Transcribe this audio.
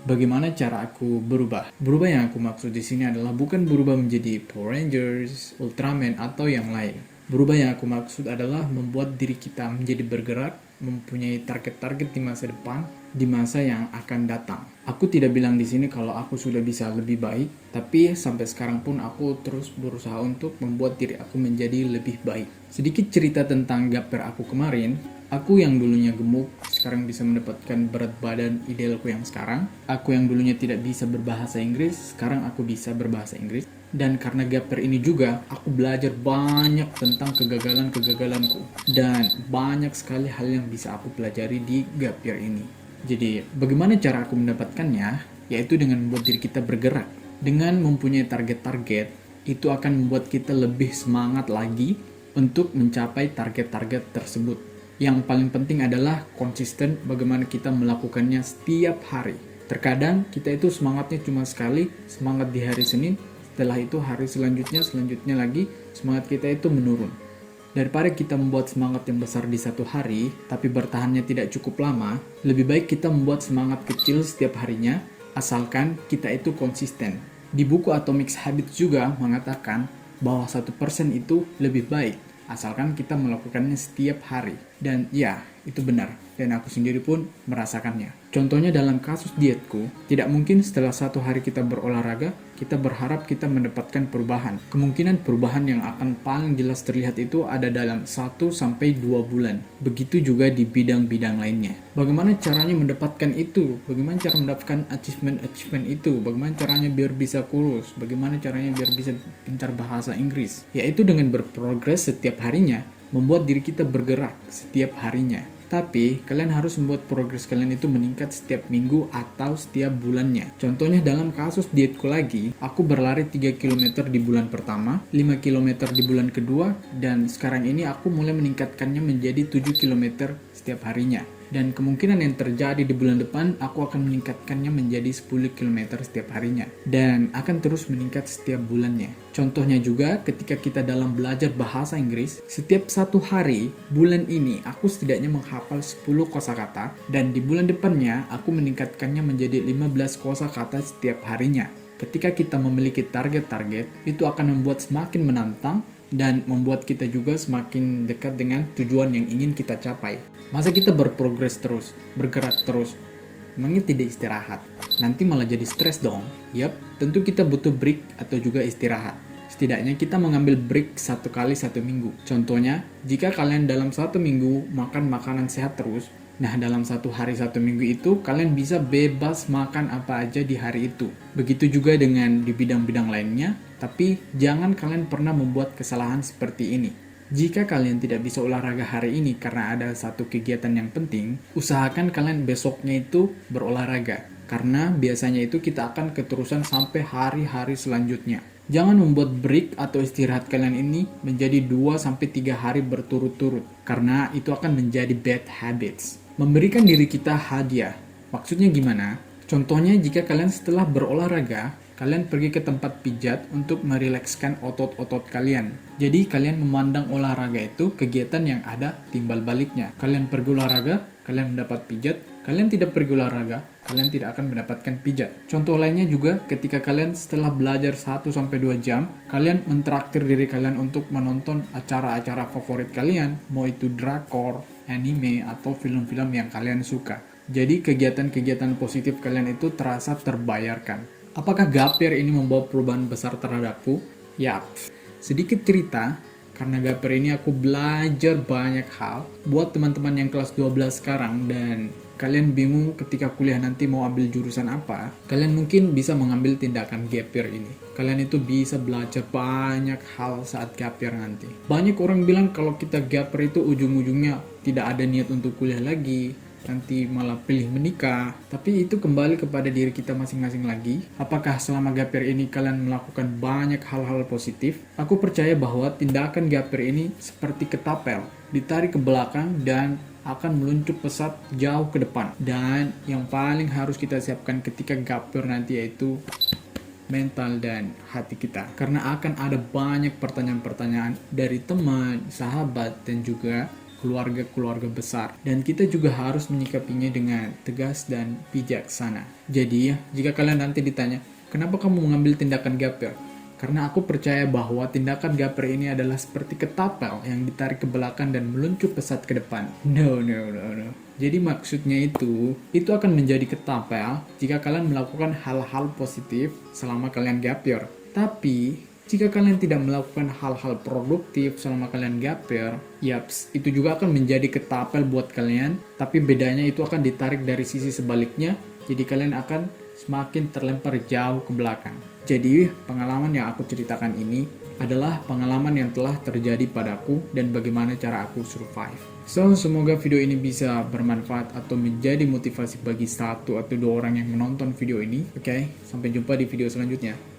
Bagaimana cara aku berubah? Berubah yang aku maksud di sini adalah bukan berubah menjadi Power Rangers, Ultraman, atau yang lain. Berubah yang aku maksud adalah membuat diri kita menjadi bergerak, mempunyai target-target di masa depan, di masa yang akan datang. Aku tidak bilang di sini kalau aku sudah bisa lebih baik, tapi sampai sekarang pun aku terus berusaha untuk membuat diri aku menjadi lebih baik. Sedikit cerita tentang gaper aku kemarin. Aku yang dulunya gemuk, sekarang bisa mendapatkan berat badan idealku yang sekarang. Aku yang dulunya tidak bisa berbahasa Inggris, sekarang aku bisa berbahasa Inggris. Dan karena gap year ini juga, aku belajar banyak tentang kegagalan-kegagalanku. Dan banyak sekali hal yang bisa aku pelajari di gap year ini. Jadi, bagaimana cara aku mendapatkannya? Yaitu dengan membuat diri kita bergerak. Dengan mempunyai target-target, itu akan membuat kita lebih semangat lagi untuk mencapai target-target tersebut. Yang paling penting adalah konsisten bagaimana kita melakukannya setiap hari. Terkadang kita itu semangatnya cuma sekali, semangat di hari Senin, setelah itu hari selanjutnya lagi, semangat kita itu menurun. Daripada kita membuat semangat yang besar di satu hari, tapi bertahannya tidak cukup lama, lebih baik kita membuat semangat kecil setiap harinya, asalkan kita itu konsisten. Di buku Atomic Habits juga mengatakan bahwa 1% itu lebih baik, asalkan kita melakukannya setiap hari. Dan ya, itu benar. Dan aku sendiri pun merasakannya. Contohnya dalam kasus dietku, tidak mungkin setelah 1 hari kita berolahraga, kita berharap kita mendapatkan perubahan. Kemungkinan perubahan yang akan paling jelas terlihat itu ada dalam 1-2 bulan. Begitu juga di bidang-bidang lainnya. Bagaimana caranya mendapatkan itu? Bagaimana cara mendapatkan achievement itu? Bagaimana caranya biar bisa kurus? Bagaimana caranya biar bisa pintar bahasa Inggris? Yaitu dengan berprogres setiap harinya, membuat diri kita bergerak setiap harinya. Tapi, kalian harus membuat progres kalian itu meningkat setiap minggu atau setiap bulannya. Contohnya dalam kasus dietku lagi, aku berlari 3 km di bulan pertama, 5 km di bulan kedua, dan sekarang ini aku mulai meningkatkannya menjadi 7 km setiap harinya. Dan kemungkinan yang terjadi di bulan depan, aku akan meningkatkannya menjadi 10 km setiap harinya. Dan akan terus meningkat setiap bulannya. Contohnya juga ketika kita dalam belajar bahasa Inggris, setiap 1 hari, bulan ini aku setidaknya menghafal 10 kosakata, dan di bulan depannya aku meningkatkannya menjadi 15 kosakata setiap harinya. Ketika kita memiliki target-target, itu akan membuat semakin menantang, dan membuat kita juga semakin dekat dengan tujuan yang ingin kita capai. Masa kita berprogres terus, bergerak terus, memangnya tidak istirahat? Nanti malah jadi stres dong. Yap, tentu kita butuh break atau juga istirahat. Setidaknya kita mengambil break 1 kali 1 minggu. Contohnya, jika kalian dalam 1 minggu makan makanan sehat terus, nah dalam 1 hari 1 minggu itu kalian bisa bebas makan apa aja di hari itu. Begitu juga dengan di bidang-bidang lainnya, tapi jangan kalian pernah membuat kesalahan seperti ini. Jika kalian tidak bisa olahraga hari ini karena ada satu kegiatan yang penting, usahakan kalian besoknya itu berolahraga. Karena biasanya itu kita akan keterusan sampai hari-hari selanjutnya. Jangan membuat break atau istirahat kalian ini menjadi 2-3 hari berturut-turut, karena itu akan menjadi bad habits. Memberikan diri kita hadiah. Maksudnya gimana? Contohnya jika kalian setelah berolahraga, kalian pergi ke tempat pijat untuk merilekskan otot-otot kalian. Jadi kalian memandang olahraga itu kegiatan yang ada timbal baliknya. Kalian pergi olahraga, kalian mendapat pijat. Kalian tidak pergi olahraga, kalian tidak akan mendapatkan pijat. Contoh lainnya juga ketika kalian setelah belajar 1-2 jam, kalian mentraktir diri kalian untuk menonton acara-acara favorit kalian, mau itu drakor, anime, atau film-film yang kalian suka. Jadi kegiatan-kegiatan positif kalian itu terasa terbayarkan. Apakah gap year ini membawa perubahan besar terhadapku? Yap, sedikit cerita, karena gap year ini aku belajar banyak hal. Buat teman-teman yang kelas 12 sekarang dan kalian bingung ketika kuliah nanti mau ambil jurusan apa, kalian mungkin bisa mengambil tindakan gap year ini. Kalian itu bisa belajar banyak hal saat gap year nanti. Banyak orang bilang kalau kita gap year itu ujung-ujungnya tidak ada niat untuk kuliah lagi, nanti malah pilih menikah. Tapi itu kembali kepada diri kita masing-masing lagi. Apakah selama gap year ini kalian melakukan banyak hal-hal positif? Aku percaya bahwa tindakan gap year ini seperti ketapel, ditarik ke belakang dan akan meluncur pesat jauh ke depan. Dan yang paling harus kita siapkan ketika gap year nanti yaitu mental dan hati kita. Karena akan ada banyak pertanyaan-pertanyaan dari teman, sahabat, dan juga keluarga-keluarga besar. Dan kita juga harus menyikapinya dengan tegas dan bijaksana. Jadi, jika kalian nanti ditanya, kenapa kamu mengambil tindakan gap year? Karena aku percaya bahwa tindakan gap year ini adalah seperti ketapel yang ditarik ke belakang dan meluncur pesat ke depan. No. Jadi maksudnya itu akan menjadi ketapel jika kalian melakukan hal-hal positif selama kalian gap year. Tapi, jika kalian tidak melakukan hal-hal produktif selama kalian gap year, yaps, itu juga akan menjadi ketapel buat kalian, tapi bedanya itu akan ditarik dari sisi sebaliknya, jadi kalian akan semakin terlempar jauh ke belakang. Jadi, pengalaman yang aku ceritakan ini adalah pengalaman yang telah terjadi padaku dan bagaimana cara aku survive. So, semoga video ini bisa bermanfaat atau menjadi motivasi bagi satu atau dua orang yang menonton video ini. Oke, sampai jumpa di video selanjutnya.